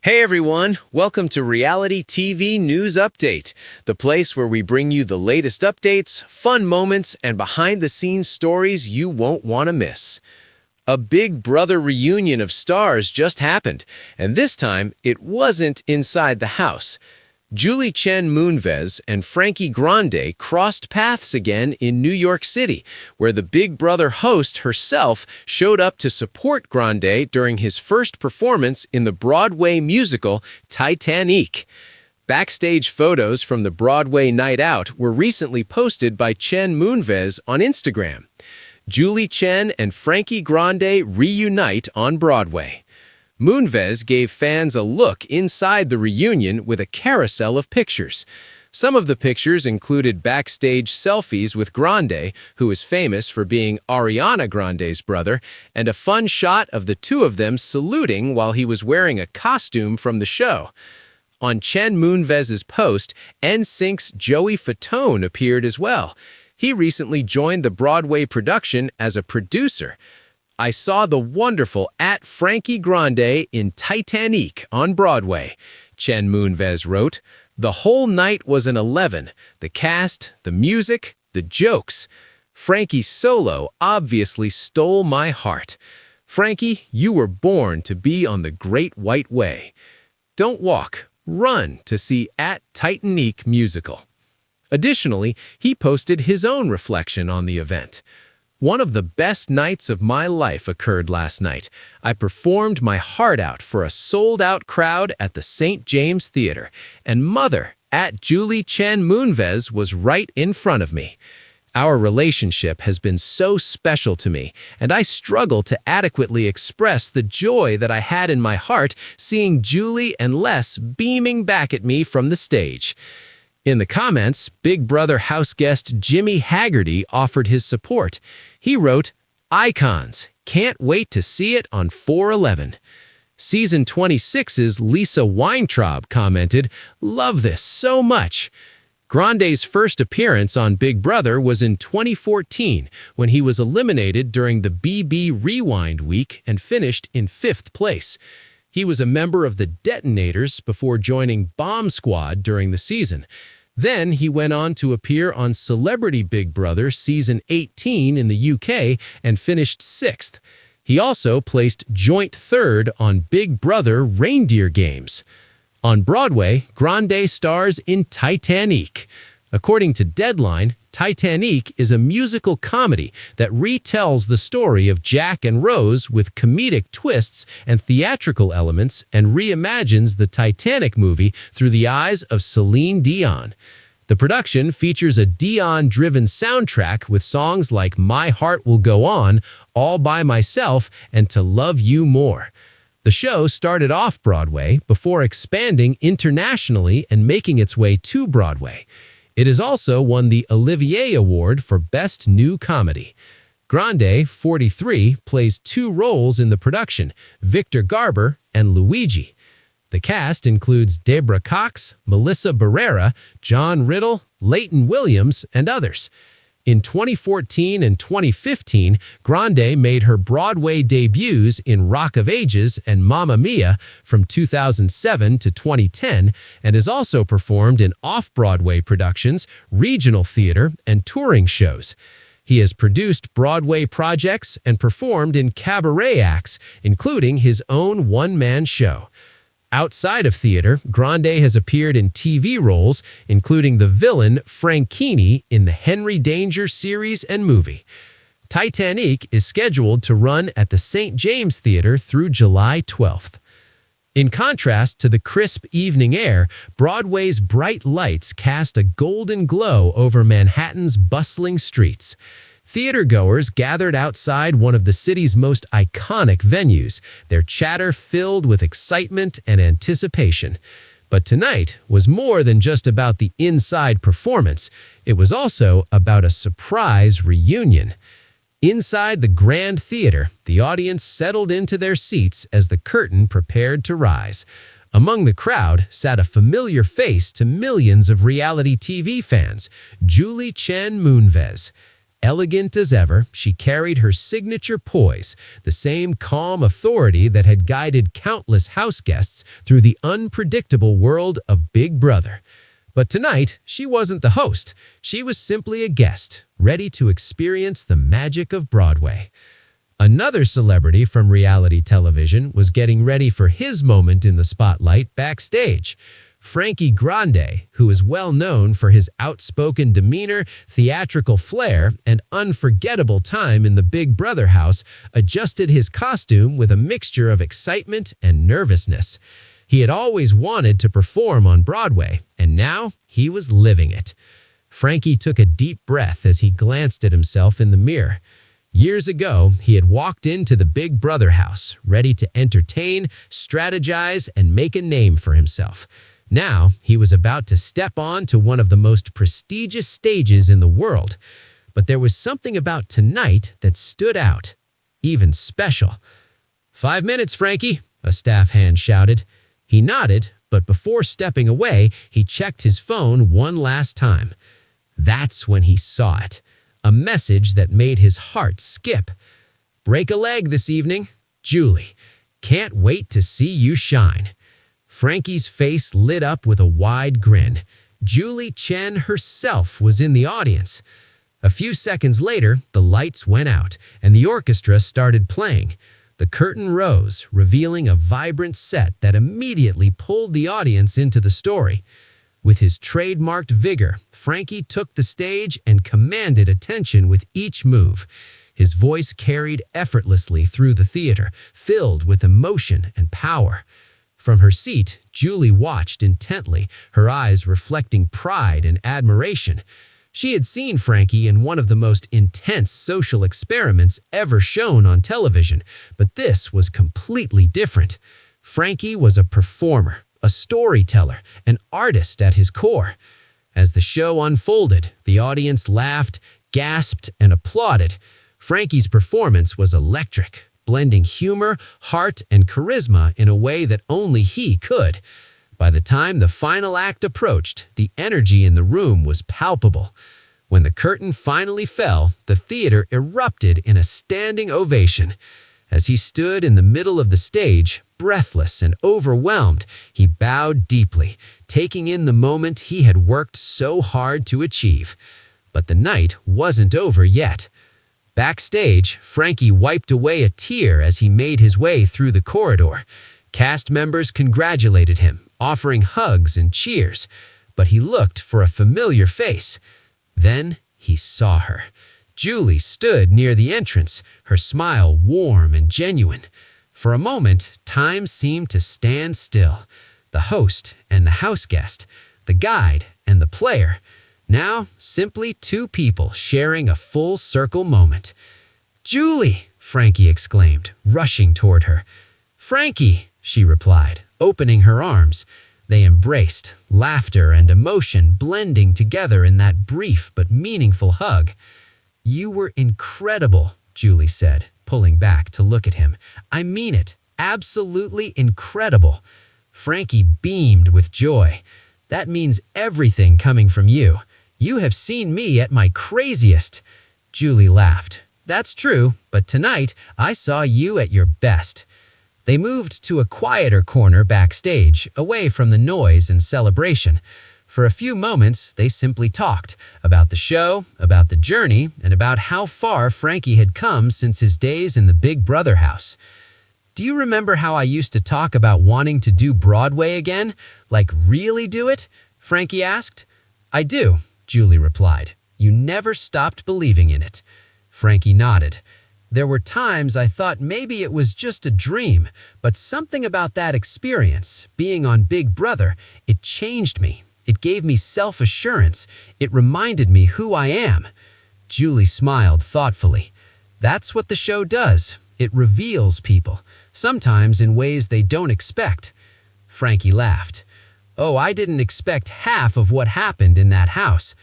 Hey everyone, welcome to Reality TV News Update, the place where we bring you the latest updates, fun moments, and behind-the-scenes stories you won't want to miss. A Big Brother reunion of stars just happened, and this time it wasn't inside the house. Chen Moonves and Frankie Grande crossed paths again in New York City, where the Big Brother host herself showed up to support Grande during his first performance in the Broadway musical Titanic. Backstage photos from the Broadway night out were recently posted by Chen Moonves on Instagram. Chen and Frankie Grande reunite on Broadway. Moonves gave fans a look inside the reunion with a carousel of pictures. Some of the pictures included backstage selfies with Grande, who is famous for being Ariana Grande's brother, and a fun shot of the two of them saluting while he was wearing a costume from the show. On Chen Moonves' post, NSYNC's Joey Fatone appeared as well. He recently joined the Broadway production as a producer. I saw the wonderful Frankie Grande in Titanic on Broadway, Chen Moonves wrote. The whole night was an 11. The cast, the music, the jokes. Frankie's solo obviously stole my heart. Frankie, you were born to be on the Great White Way. Don't walk, run to see Titanic musical. Additionally, he posted his own reflection on the event. One of the best nights of my life occurred last night. I performed my heart out for a sold-out crowd at the St. James Theater, and Mother, Chen Moonves, was right in front of me. Our relationship has been so special to me, and I struggle to adequately express the joy that I had in my heart seeing Julie and Les beaming back at me from the stage. In the comments, Big Brother house guest Jimmy Haggerty offered his support. He wrote, "Icons, can't wait to see it on 4/11. Season 26's Lisa Weintraub commented, "Love this so much." Grande's first appearance on Big Brother was in 2014 when he was eliminated during the BB Rewind week and finished in 5th place. He was a member of the Detonators before joining Bomb Squad during the season. Then he went on to appear on Celebrity Big Brother Season 18 in the UK and finished 6th. He also placed joint 3rd on Big Brother Reindeer Games. On Broadway, Grande stars in Titanic. According to Deadline, Titanic is a musical comedy that retells the story of Jack and Rose with comedic twists and theatrical elements and reimagines the Titanic movie through the eyes of Celine Dion. The production features a Dion-driven soundtrack with songs like My Heart Will Go On, All By Myself, and To Love You More. The show started off-Broadway before expanding internationally and making its way to Broadway. It has also won the Olivier Award for Best New Comedy. Grande, 43, plays 2 roles in the production, Victor Garber and Luigi. The cast includes Deborah Cox, Melissa Barrera, John Riddle, Leighton Williams, and others. In 2014 and 2015, Grande made her Broadway debuts in Rock of Ages and Mamma Mia from 2007 to 2010 and has also performed in off-Broadway productions, regional theater, and touring shows. He has produced Broadway projects and performed in cabaret acts, including his own one-man show. Outside of theater, Grande has appeared in TV roles, including the villain Frankie in the Henry Danger series and movie. Titanic is scheduled to run at the St. James Theater through July 12th. In contrast to the crisp evening air, Broadway's bright lights cast a golden glow over Manhattan's bustling streets. Theatergoers gathered outside one of the city's most iconic venues, their chatter filled with excitement and anticipation. But tonight was more than just about the inside performance. It was also about a surprise reunion. Inside the Grand Theater, the audience settled into their seats as the curtain prepared to rise. Among the crowd sat a familiar face to millions of reality TV fans, Chen Moonves. Elegant as ever, she carried her signature poise, the same calm authority that had guided countless house guests through the unpredictable world of Big Brother. But tonight, she wasn't the host. She was simply a guest, ready to experience the magic of Broadway. Another celebrity from reality television was getting ready for his moment in the spotlight backstage. Frankie Grande, who is well known for his outspoken demeanor, theatrical flair, and unforgettable time in the Big Brother house, adjusted his costume with a mixture of excitement and nervousness. He had always wanted to perform on Broadway, and now he was living it. Frankie took a deep breath as he glanced at himself in the mirror. Years ago, he had walked into the Big Brother house, ready to entertain, strategize, and make a name for himself. Now, he was about to step on to one of the most prestigious stages in the world. But there was something about tonight that stood out, even special. 5 minutes, Frankie, a staff hand shouted. He nodded, but before stepping away, he checked his phone one last time. That's when he saw it. A message that made his heart skip. Break a leg this evening, Julie. Can't wait to see you shine. Frankie's face lit up with a wide grin. Julie Chen herself was in the audience. A few seconds later, the lights went out, and the orchestra started playing. The curtain rose, revealing a vibrant set that immediately pulled the audience into the story. With his trademarked vigor, Frankie took the stage and commanded attention with each move. His voice carried effortlessly through the theater, filled with emotion and power. From her seat, Julie watched intently, her eyes reflecting pride and admiration. She had seen Frankie in one of the most intense social experiments ever shown on television, but this was completely different. Frankie was a performer, a storyteller, an artist at his core. As the show unfolded, the audience laughed, gasped, and applauded. Frankie's performance was electric, blending humor, heart, and charisma in a way that only he could. By the time the final act approached, the energy in the room was palpable. When the curtain finally fell, the theater erupted in a standing ovation. As he stood in the middle of the stage, breathless and overwhelmed, he bowed deeply, taking in the moment he had worked so hard to achieve. But the night wasn't over yet. Backstage, Frankie wiped away a tear as he made his way through the corridor. Cast members congratulated him, offering hugs and cheers, but he looked for a familiar face. Then he saw her. Julie stood near the entrance, her smile warm and genuine. For a moment, time seemed to stand still. The host and the house guest, the guide and the player. Now, simply two people sharing a full circle moment. "Julie!" Frankie exclaimed, rushing toward her. "Frankie!" she replied, opening her arms. They embraced, laughter and emotion blending together in that brief but meaningful hug. "You were incredible," Julie said, pulling back to look at him. "I mean it, absolutely incredible." Frankie beamed with joy. "That means everything coming from you. You have seen me at my craziest." Julie laughed. "That's true, but tonight I saw you at your best." They moved to a quieter corner backstage, away from the noise and celebration. For a few moments, they simply talked about the show, about the journey, and about how far Frankie had come since his days in the Big Brother house. "Do you remember how I used to talk about wanting to do Broadway again? Like really do it?" Frankie asked. "I do," Julie replied. "You never stopped believing in it." Frankie nodded. "There were times I thought maybe it was just a dream, but something about that experience, being on Big Brother, it changed me. It gave me self-assurance. It reminded me who I am." Julie smiled thoughtfully. "That's what the show does. It reveals people, sometimes in ways they don't expect." Frankie laughed. "Oh, I didn't expect half of what happened in that house."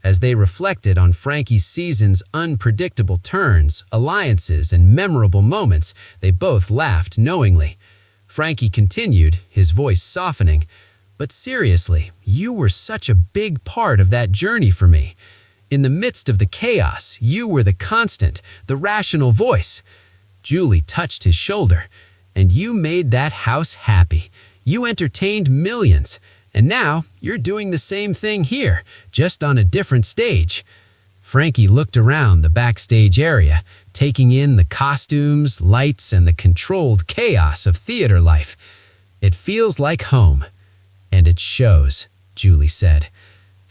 As they reflected on Frankie's season's unpredictable turns, alliances, and memorable moments, they both laughed knowingly. Frankie continued, his voice softening. "But seriously, you were such a big part of that journey for me. In the midst of the chaos, you were the constant, the rational voice. Julie touched his shoulder. And you made that house happy. You entertained millions. And now you're doing the same thing here, just on a different stage. Frankie looked around the backstage area, taking in the costumes, lights, and the controlled chaos of theater life. It feels like home. And it shows, Julie said.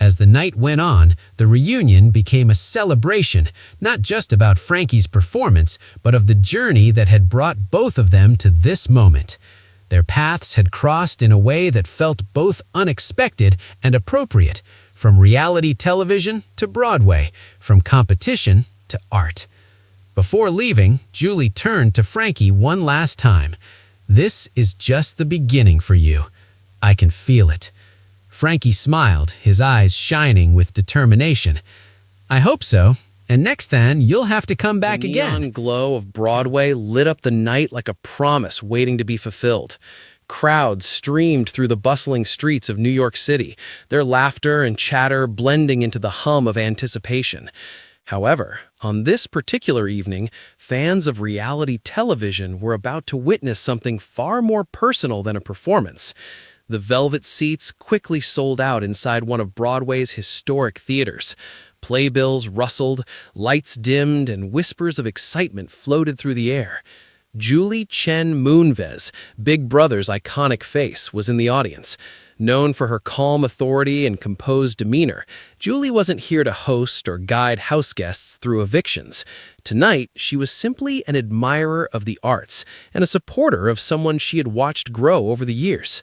As the night went on, the reunion became a celebration, not just about Frankie's performance, but of the journey that had brought both of them to this moment. Their paths had crossed in a way that felt both unexpected and appropriate, from reality television to Broadway, from competition to art. Before leaving, Julie turned to Frankie one last time. "This is just the beginning for you. I can feel it." Frankie smiled, his eyes shining with determination. "I hope so. And next then, you'll have to come back again." The neon glow of Broadway lit up the night like a promise waiting to be fulfilled. Crowds streamed through the bustling streets of New York City, their laughter and chatter blending into the hum of anticipation. However, on this particular evening, fans of reality television were about to witness something far more personal than a performance. The velvet seats quickly sold out inside one of Broadway's historic theaters. Playbills rustled, lights dimmed, and whispers of excitement floated through the air. Chen Moonves, Big Brother's iconic face, was in the audience. Known for her calm authority and composed demeanor, Julie wasn't here to host or guide house guests through evictions. Tonight, she was simply an admirer of the arts and a supporter of someone she had watched grow over the years.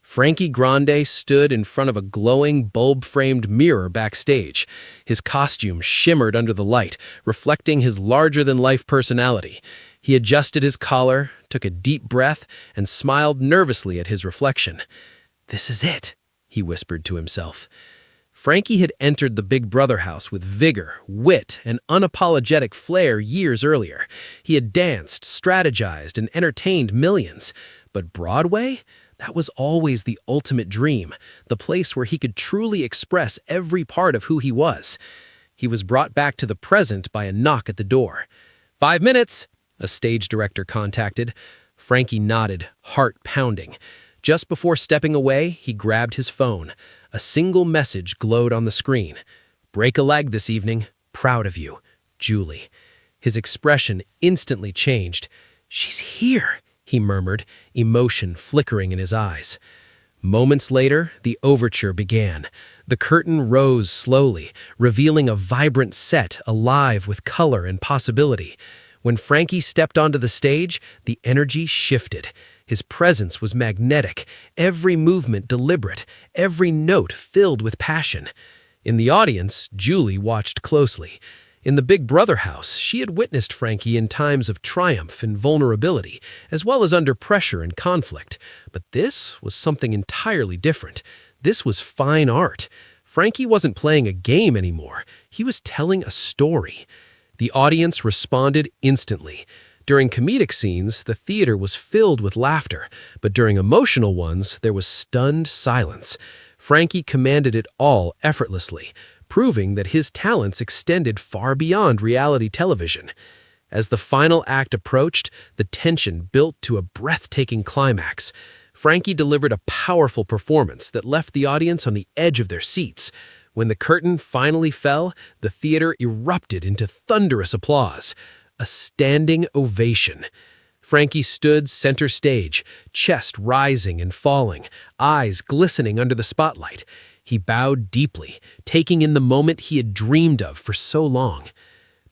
Frankie Grande stood in front of a glowing, bulb-framed mirror backstage. His costume shimmered under the light, reflecting his larger-than-life personality. He adjusted his collar, took a deep breath, and smiled nervously at his reflection. "This is it," he whispered to himself. Frankie had entered the Big Brother house with vigor, wit, and unapologetic flair years earlier. He had danced, strategized, and entertained millions. But Broadway? That was always the ultimate dream, the place where he could truly express every part of who he was. He was brought back to the present by a knock at the door. "5 minutes," a stage director contacted. Frankie nodded, heart pounding. Just before stepping away, he grabbed his phone. A single message glowed on the screen. "Break a leg this evening. Proud of you. Julie." His expression instantly changed. "She's here," he murmured, emotion flickering in his eyes. Moments later, the overture began. The curtain rose slowly, revealing a vibrant set alive with color and possibility. When Frankie stepped onto the stage, the energy shifted. His presence was magnetic, every movement deliberate, every note filled with passion. In the audience, Julie watched closely. In the Big Brother house, she had witnessed Frankie in times of triumph and vulnerability, as well as under pressure and conflict. But this was something entirely different. This was fine art. Frankie wasn't playing a game anymore. He was telling a story. The audience responded instantly. During comedic scenes, the theater was filled with laughter, but during emotional ones, there was stunned silence. Frankie commanded it all effortlessly, proving that his talents extended far beyond reality television. As the final act approached, the tension built to a breathtaking climax. Frankie delivered a powerful performance that left the audience on the edge of their seats. When the curtain finally fell, the theater erupted into thunderous applause. A standing ovation. Frankie stood center stage, chest rising and falling, eyes glistening under the spotlight. He bowed deeply, taking in the moment he had dreamed of for so long.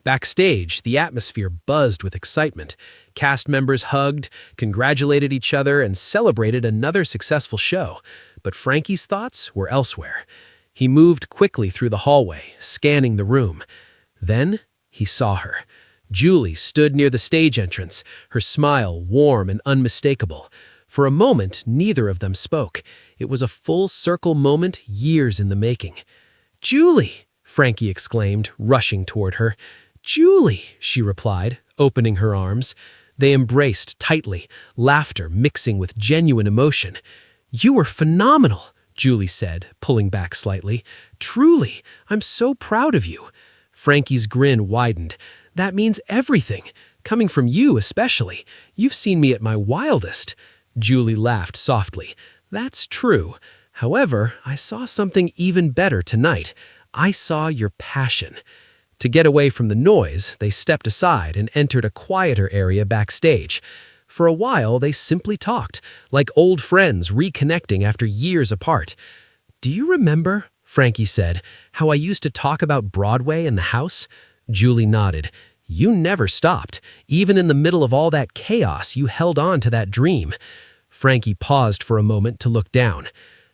Backstage, the atmosphere buzzed with excitement. Cast members hugged, congratulated each other, and celebrated another successful show. But Frankie's thoughts were elsewhere. He moved quickly through the hallway, scanning the room. Then he saw her. Julie stood near the stage entrance, her smile warm and unmistakable. For a moment, neither of them spoke. It was a full-circle moment years in the making. "Julie!" Frankie exclaimed, rushing toward her. "Julie!" she replied, opening her arms. They embraced tightly, laughter mixing with genuine emotion. "You were phenomenal!" Julie said, pulling back slightly. "Truly, I'm so proud of you." Frankie's grin widened. "That means everything. Coming from you especially. You've seen me at my wildest." Julie laughed softly. "That's true. However, I saw something even better tonight. I saw your passion." To get away from the noise, they stepped aside and entered a quieter area backstage. For a while, they simply talked, like old friends reconnecting after years apart. "Do you remember," Frankie said, "how I used to talk about Broadway and the house?" Julie nodded. "You never stopped. Even in the middle of all that chaos, you held on to that dream." Frankie paused for a moment to look down.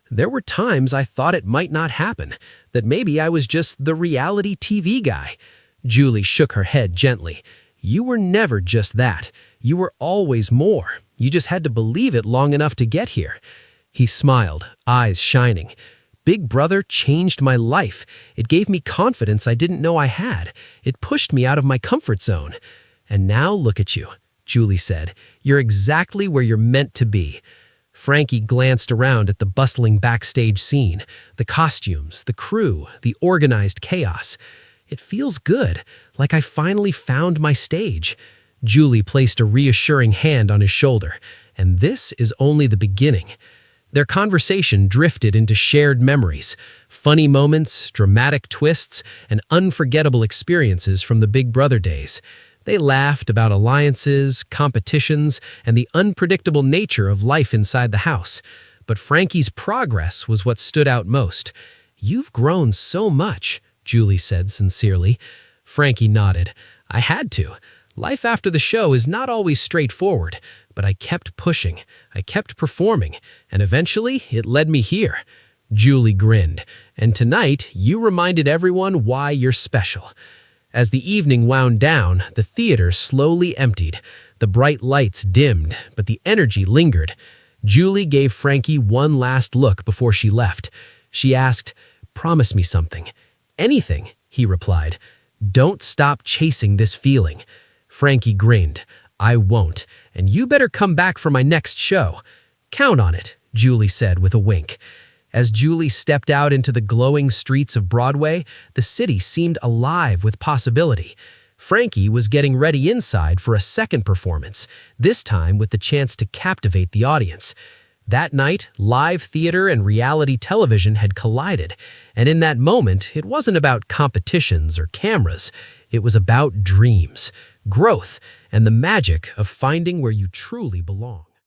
"There were times I thought it might not happen, that maybe I was just the reality TV guy." Julie shook her head gently. "You were never just that. You were always more. You just had to believe it long enough to get here." He smiled, eyes shining. "Big Brother changed my life. It gave me confidence I didn't know I had. It pushed me out of my comfort zone. And now look at you," Julie said. "You're exactly where you're meant to be." Frankie glanced around at the bustling backstage scene, the costumes, the crew, the organized chaos. "It feels good, like I finally found my stage." Julie placed a reassuring hand on his shoulder. "And this is only the beginning." Their conversation drifted into shared memories, funny moments, dramatic twists, and unforgettable experiences from the Big Brother days. They laughed about alliances, competitions, and the unpredictable nature of life inside the house. But Frankie's progress was what stood out most. "You've grown so much," Julie said sincerely. Frankie nodded. "I had to. Life after the show is not always straightforward, but I kept pushing, I kept performing, and eventually it led me here." Julie grinned. "And tonight, you reminded everyone why you're special." As the evening wound down, the theater slowly emptied. The bright lights dimmed, but the energy lingered. Julie gave Frankie one last look before she left. She asked, "Promise me something." "Anything," he replied. "Don't stop chasing this feeling." Frankie grinned. "I won't, and you better come back for my next show." "Count on it," Julie said with a wink. As Julie stepped out into the glowing streets of Broadway, the city seemed alive with possibility. Frankie was getting ready inside for a second performance, this time with the chance to captivate the audience. That night, live theater and reality television had collided, and in that moment, it wasn't about competitions or cameras. It was about dreams, growth, and the magic of finding where you truly belong.